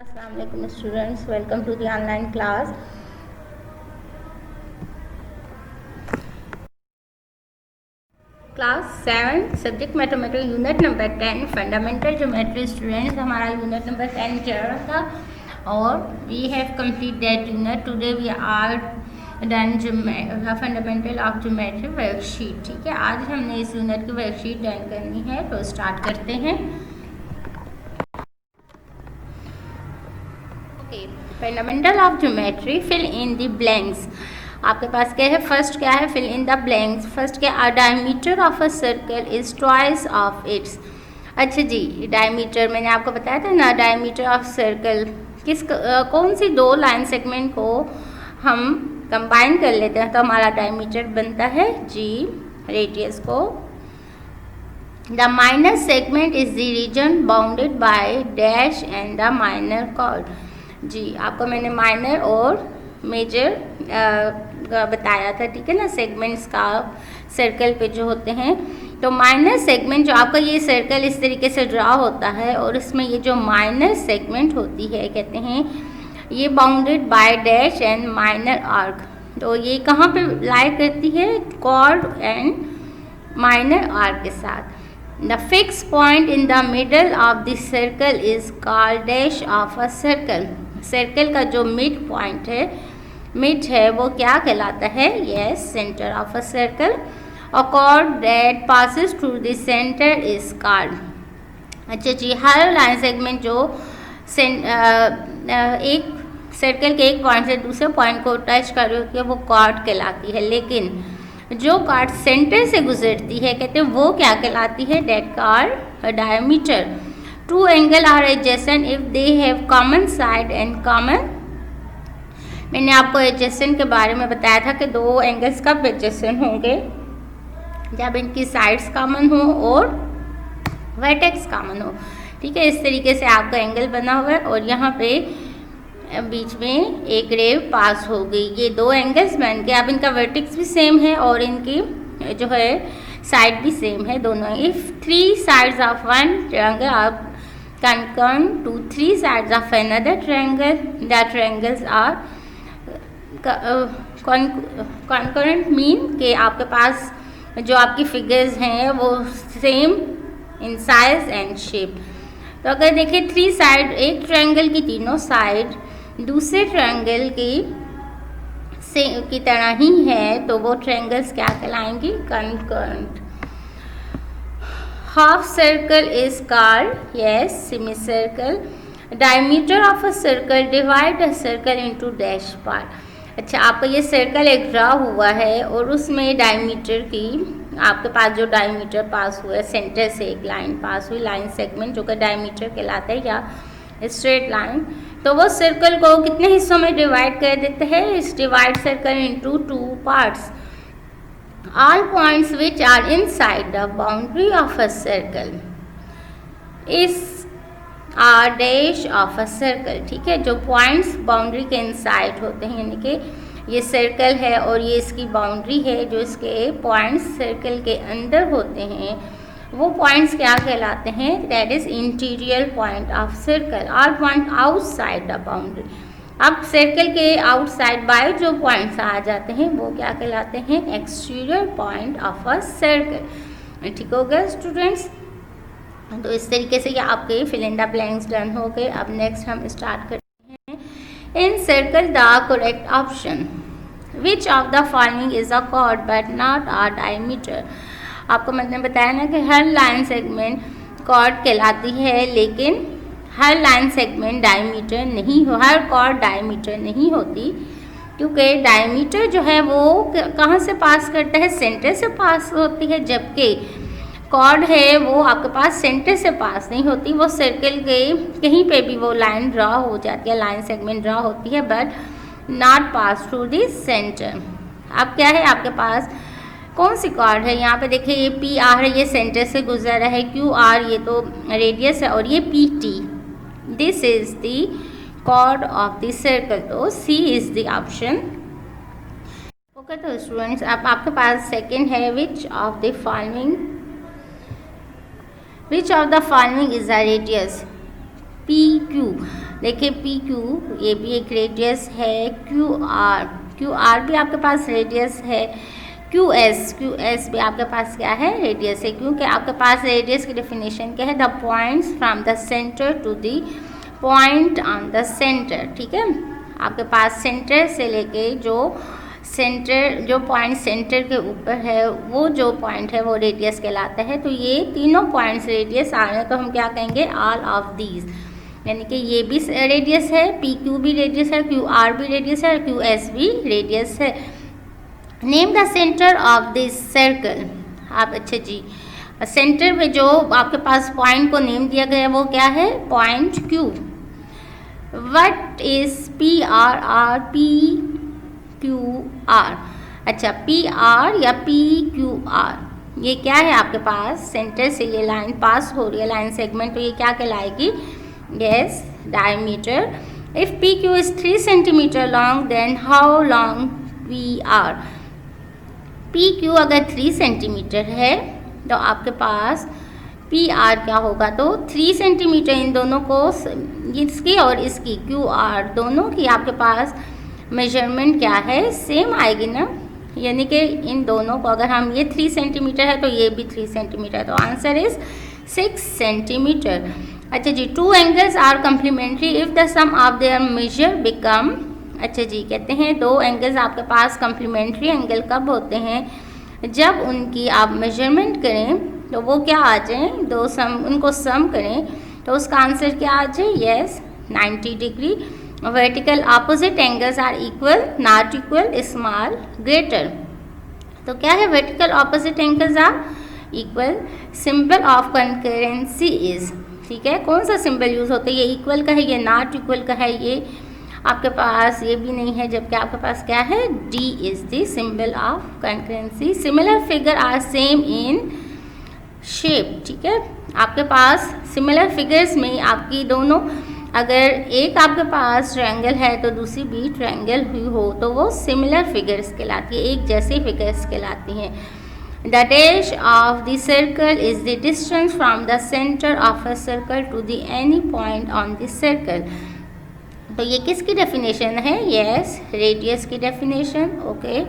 Assalamu alaikum students, welcome to the online class. Class 7 subject mathematics unit number 10 fundamental geometry students, हमारा unit number 10 चल रहा था और we have complete that unit. Today we are done fundamental of geometry worksheet. ठीक है, आज हमने इस यूनिट की वर्कशीट डन करनी है, तो स्टार्ट करते हैं. Fundamental of geometry, fill in the blanks. आपके पास क्या है? फर्स्ट क्या है? Fill in the blanks. First क्या? A diameter of a circle is twice of its. अच्छा जी, डायमीटर मैंने आपको बताया था ना, डायमीटर ऑफ सर्कल कौन सी दो लाइन सेगमेंट को हम कंबाइन कर लेते हैं तो हमारा डायमीटर बनता है जी, रेडियस को. The minor segment is the region bounded by dash and the minor chord. जी, आपको मैंने माइनर और मेजर बताया था, ठीक है ना, सेगमेंट्स का सर्कल पे जो होते हैं. तो माइनर सेगमेंट जो आपका ये सर्कल इस तरीके से ड्रा होता है और इसमें ये जो माइनर सेगमेंट होती है कहते हैं ये bounded by dash and minor arc. तो ये कहाँ पे लाई करती है? कॉर्ड एंड माइनर आर्क के साथ. The fix point in the middle of the circle is called dash of a circle. Circle का जो मिड पॉइंट है, मिड है, वो क्या कहलाता है? Yes, centre of a circle. A cord that passes through the centre is called. अच्छा जी, हर line segment जो एक सर्कल के एक पॉइंट से दूसरे पॉइंट को टच कर रही होती है वो कॉर्ड कहलाती है. लेकिन जो कॉर्ड सेंटर से गुजरती है कहते हैं वो क्या कहलाती है? That called diameter. Two angle are adjacent if they have common side and common. मैंने आपको एडजेसेंट के बारे में बताया था कि दो एंगल्स कब एडजेसेंट होंगे? जब इनकी साइड्स कॉमन हो और वर्टेक्स कॉमन हो. ठीक है, इस तरीके से आपका एंगल बना हुआ है और यहाँ पे बीच में एक रे पास हो गई. ये दो एंगल्स बन के अब इनका वर्टेक्स भी सेम है और इनकी जो है साइड भी सेम है दोनों. If three sides of one triangle are concurrent to three sides of another triangle, the triangles are concurrent mean कि आपके पास जो आपकी फिगर्स हैं वो same in size and shape. तो अगर देखें थ्री साइड, एक ट्रायंगल की तीनों साइड दूसरे ट्रायंगल की तरह ही है तो वो ट्रायंगल्स क्या कहलाएंगी? concurrent. Half circle is called, yes, semicircle. Diameter of a circle divide a circle into dash part. अच्छा, आपका ये सर्कल एक ड्रा हुआ है और उसमें डायमीटर की आपके पास जो डायमीटर पास हुआ है, सेंटर से एक लाइन पास हुई, लाइन सेगमेंट जो कि डायमीटर कहलाता है या स्ट्रेट लाइन. तो वो सर्कल को कितने हिस्सों में डिवाइड कर देते हैं? इस divide circle into two parts. All points which are inside the boundary of a circle is a dash of a circle. ठीक है, जो पॉइंट्स बाउंड्री के इनसाइड होते हैं, यानी कि ये सर्कल है और ये इसकी बाउंड्री है, जो इसके पॉइंट्स सर्कल के अंदर होते हैं वो पॉइंट्स क्या कहलाते हैं? That is interior point of circle. All point outside the boundary. अब सर्कल के आउटसाइड बाय जो पॉइंट्स आ जाते हैं वो क्या कहलाते हैं? Exterior point of a circle. ठीक हो गया स्टूडेंट्स? तो इस तरीके से ये आपके fill in the blanks done हो गए. अब नेक्स्ट हम स्टार्ट करते हैं. Encircle the correct option. Which of the following is a chord but not a diameter. आपको मैंने बताया ना कि हर लाइन सेगमेंट कॉर्ड कहलाती है लेकिन हर लाइन सेगमेंट डायमीटर नहीं हो, हर कॉर्ड डायमीटर नहीं होती, क्योंकि डायमीटर जो है वो कहाँ से पास करता है? सेंटर से पास होती है, जबकि कॉर्ड है वो आपके पास सेंटर से पास नहीं होती. वो सर्कल के कहीं पे भी वो लाइन ड्रा हो जाती है, लाइन सेगमेंट ड्रा होती है, but not pass through the centre. अब क्या है आपके पास? कौन सी कॉर्ड है? यहाँ पे देखिए ये पी आर है, ये सेंटर से गुजर रहा है. क्यू आर ये तो रेडियस है और ये P T, this is the chord of the circle. तो C is the option. Okay, तो स्टूडेंट्स अब आपके पास सेकंड है. which of the following is a radius? PQ. देखिए पी क्यू ये भी एक रेडियस है, क्यू आर भी आपके पास रेडियस है, क्यू एस भी आपके पास क्या है, रेडियस है। क्योंकि आपके पास रेडियस की डेफिनेशन क्या है, the points from the centre to the point on the centre. ठीक है, आपके पास सेंटर से लेके जो पॉइंट सेंटर के ऊपर है वो जो पॉइंट है वो रेडियस कहलाता है। तो ये तीनों पॉइंट्स रेडियस आ रहे हैं, तो हम क्या कहेंगे, ऑल ऑफ दीज, यानी कि ये भी रेडियस है, पी क्यू भी रेडियस है, क्यू आर भी रेडियस है और क्यू एस भी रेडियस है। Name the centre of this circle. आप अच्छा जी, सेंटर में जो आपके पास पॉइंट को नेम दिया गया है वो क्या है, point Q. What is P R R, P Q R, अच्छा पी आर या पी क्यू आर, ये क्या है आपके पास, सेंटर से ये लाइन पास हो रही है, लाइन सेगमेंट, तो ये क्या कहलाएगी, yes diameter. If P Q is 3 centimetre long then how long P R. P Q अगर 3 सेंटीमीटर है तो आपके पास पी आर क्या होगा, तो 3 सेंटीमीटर, इन दोनों को, इसकी और इसकी क्यू आर दोनों की आपके पास मेजरमेंट क्या है, सेम आएगी ना, यानी कि इन दोनों को अगर हम, ये 3 सेंटीमीटर है तो ये भी 3 सेंटीमीटर, तो आंसर इज 6 सेंटीमीटर। अच्छा जी, 2 angles are complementary if the sum of their measure become, अच्छा जी कहते हैं 2 एंगल्स आपके पास कम्प्लीमेंट्री एंगल कब होते हैं, जब उनकी आप मेजरमेंट करें तो वो क्या आ जाए, उनको सम करें तो उसका आंसर क्या आ जाए, yes 90 degree. Vertical opposite angles are equal, not equal, small, greater. तो क्या है, vertical opposite angles are equal. Symbol of concurrency is, ठीक है, कौन सा सिंबल यूज होता है, ये इक्वल का है, ये नॉट इक्वल का है, ये आपके पास ये भी नहीं है, जबकि आपके पास क्या है, D is the symbol of concurrency. Similar figure are same in shape, ठीक है, आपके पास सिमिलर फिगर्स में आपकी दोनों, अगर एक आपके पास ट्रायंगल है तो दूसरी भी ट्रायंगल हुई हो तो वो सिमिलर फिगर्स कहलाती है, एक जैसे फिगर्स कहलाती हैं। The dash of the circle is the distance from the centre of a circle to the any point on the circle. तो ये किसकी डेफिनेशन है, यस रेडियस की definition. Okay,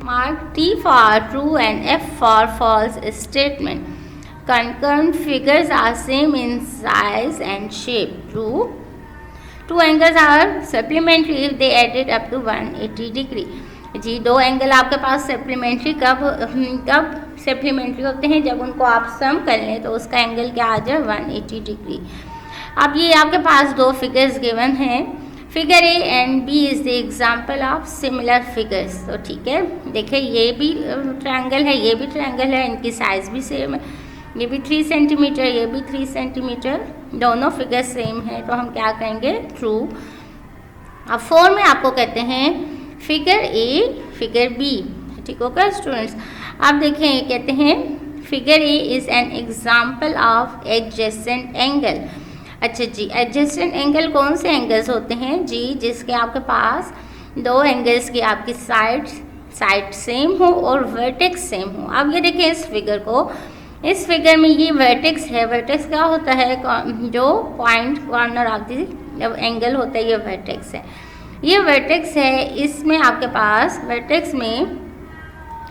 mark T for true and F for false statement. Concurrent figures are same in size and shape. True. 2 angles are supplementary if they added up to 180 degree. जी, 2 angle आपके पास supplementary कब supplementary होते हैं, जब उनको आप सम कर लें तो उसका एंगल क्या आ जाए, 180 डिग्री। अब ये आपके पास 2 फिगर्स गिवन हैं, figure A and B is the example of similar figures. तो ठीक है, देखिए ये भी ट्रायंगल है, ये भी ट्रायंगल है, इनकी साइज भी सेम है, ये भी 3 सेंटीमीटर, ये भी 3 सेंटीमीटर, दोनों फिगर सेम है, तो हम क्या कहेंगे, ट्रू। अब 4 में आपको कहते हैं फिगर ए फिगर बी, ठीक होगा स्टूडेंट्स। आप देखें कहते हैं figure A is an example of adjacent angle. अच्छा जी, एडजेसेंट एंगल कौन से एंगल्स होते हैं जी, जिसके आपके पास 2 एंगल्स की आपकी साइड सेम हो और वर्टेक्स सेम हो। अब ये देखें इस फिगर को, इस फिगर में ये वर्टेक्स है, वर्टेक्स क्या होता है, जो point corner of the angle होता है, ये वर्टेक्स है, ये वर्टेक्स है। इसमें आपके पास वर्टेक्स में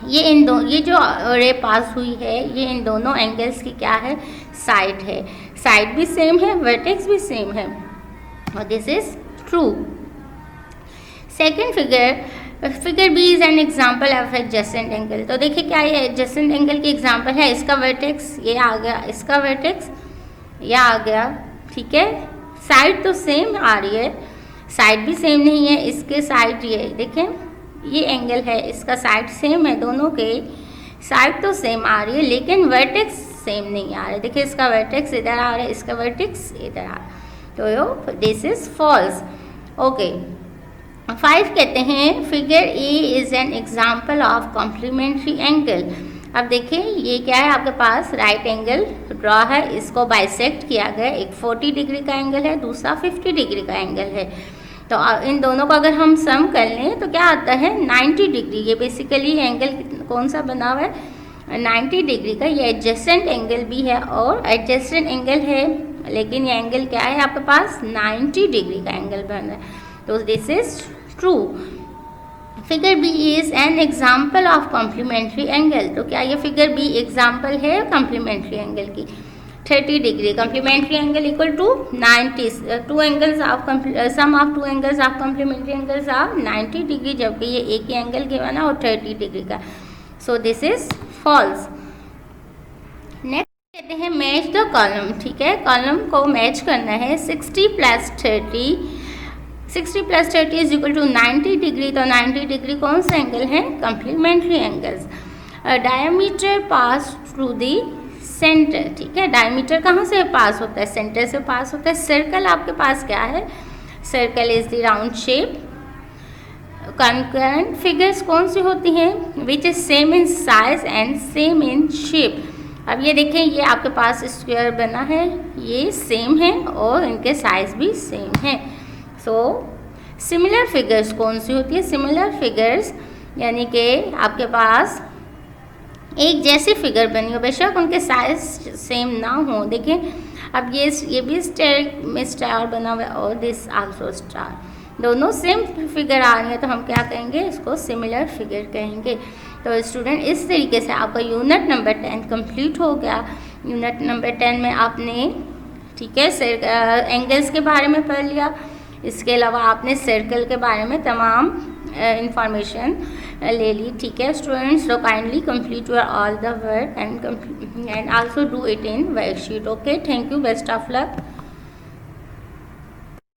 ये जो रे पास हुई है, ये इन दोनों एंगल्स की क्या है, साइड है, साइड भी सेम है, वर्टेक्स भी सेम है, और this is true. Second figure B is an example of adjacent angle. तो देखिए क्या ये एडजेसेंट एंगल की एग्जाम्पल है, इसका वर्टेक्स ये आ गया, इसका वर्टेक्स ये आ गया, ठीक है, साइड तो सेम आ रही है, साइड भी सेम नहीं है, इसके साइड ये देखें, ये एंगल है, इसका साइड सेम है, दोनों के साइड तो सेम आ रही है, लेकिन वर्टेक्स सेम नहीं आ रहे। देखिए इसका वर्टेक्स इधर आ रहा है, इसका वर्टेक्स इधर आ रहा है, तो दिस इज फॉल्स। ओके, 5 कहते हैं figure A is an example of complementary angle. अब देखिए ये क्या है, आपके पास राइट एंगल ड्रॉ है, इसको बाइसेक्ट किया गया, एक 40 डिग्री का एंगल है, दूसरा 50 डिग्री का एंगल है। तो इन दोनों को अगर हम सम कर लें तो क्या आता है, 90 डिग्री। ये बेसिकली एंगल कौन सा बना हुआ है, 90 डिग्री का। ये एडजेसेंट एंगल भी है, और एडजेसेंट एंगल है लेकिन ये एंगल क्या है आपके पास 90 डिग्री का एंगल बन रहा है, तो this is true. Figure B is an example of complementary angle, तो क्या ये फिगर बी एग्जाम्पल है कॉम्प्लीमेंट्री एंगल की? 30 degree complementary angle equal to 90, two angles of sum of two angles of complementary angles of 90 degree, जबकि ये एक ही angle given है और 30 डिग्री का, so this is false. Next कहते हैं मैच द कॉलम, ठीक है, कॉलम को मैच करना है। 60 + 30, 60 + 30 इज इक्वल टू 90 डिग्री, तो 90 डिग्री कौन सा एंगल है? Complementary angles. Diameter pass through the centre, ठीक है, डायमीटर कहाँ से पास होता है? सेंटर से पास होता है। सर्कल आपके पास क्या है? Circle is the round shape. Concurrent figures कौन सी होती हैं? Which is same in size and same in shape. अब ये देखें, ये आपके पास स्क्वायर बना है, ये सेम है और इनके साइज भी सेम है। सो सिमिलर फिगर्स कौन सी होती है? सिमिलर फिगर्स यानी कि आपके पास एक जैसी फिगर बनी हो, बेशक उनके साइज सेम ना हो। देखिए अब ये भी स्टार में स्टार बना हुआ है और दिस आल्सो स्टार, दोनों सेम फिगर आ रही है, तो हम क्या कहेंगे? इसको सिमिलर फिगर कहेंगे। तो स्टूडेंट इस तरीके से आपका यूनिट नंबर 10 कंप्लीट हो गया। यूनिट नंबर 10 में आपने, ठीक है, एंगल्स के बारे में पढ़ लिया, इसके अलावा आपने सर्कल के बारे में तमाम इंफॉर्मेशन ले ली, ठीक है students. So kindly complete your all the work and also do it in worksheet. Okay, thank you, best of luck.